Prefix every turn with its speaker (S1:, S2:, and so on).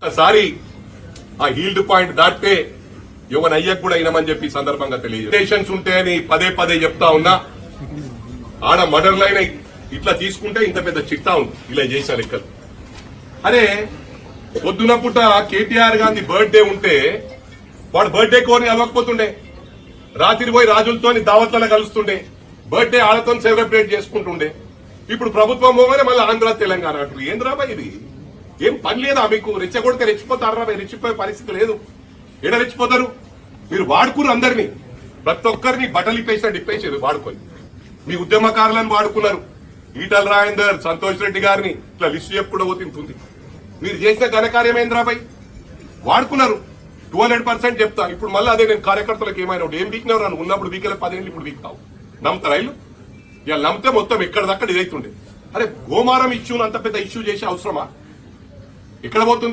S1: ఒకసారి ఆ healed point దాటితే యువన్ అయ్యకు కూడా అయినామని చెప్పి సందర్భంగా తెలియజేషన్స్ ఉంటే అని పదే పదే చెప్తా ఉన్నా. ఆడ మర్డర్లైన ఇట్లా తీసుకుంటే ఇంత పెద్ద చిట్టా ఉంది ఇలా చేసిన లెక్కలు. అరే పొద్దున పూట కేటీఆర్ గాంధీ బర్త్డే ఉంటే వాడు బర్త్డే కోరిని అలవకపోతుండే, రాత్రి పోయి రాజులతో దావత్లలో కలుస్తుండే, బర్త్డే ఆళ్లతో సెలబ్రేట్ చేసుకుంటుండే. ఇప్పుడు ప్రభుత్వం పోగానే మళ్ళీ ఆంధ్ర తెలంగాణ అంటారు. ఏం రాబా ఇది? ఏం పని లేదా మీకు? రెచ్చగొడితే రెచ్చిపోతారు రాబా? రెచ్చిపోయే పరిస్థితి లేదు. ఎడ రెచ్చిపోతారు? మీరు వాడుకురు అందరినీ, ప్రతి ఒక్కరిని బట్టలు ఇప్పేసారు వాడుకొని. మీ ఉద్యమకారులను వాడుకున్నారు. ఈటల రాజేందర్, సంతోష్ రెడ్డి గారిని ఇట్లా లిస్టు చెప్పుకుంటూ పోతుంటుంది. మీరు చేసిన ఘనకార్యం ఏంద్రాబాయ్? వాడుకున్నారు. 200% చెప్తా. ఇప్పుడు మళ్ళీ అదే నేను కార్యకర్తలకు ఏమైనా ఏం వీక్నవరు అని ఉన్నప్పుడు వీకెళ్ళి 10 ఏళ్ళు ఇప్పుడు వీక్తావు. నమ్ముతారా ఇల్లు? ఇవాళ నమ్మితే మొత్తం ఎక్కడిదక్కడ ఇదైతుండే. అరే గోమారం ఇష్యూని అంత పెద్ద ఇష్యూ చేసే అవసరమా? ఎక్కడ పోతుంది?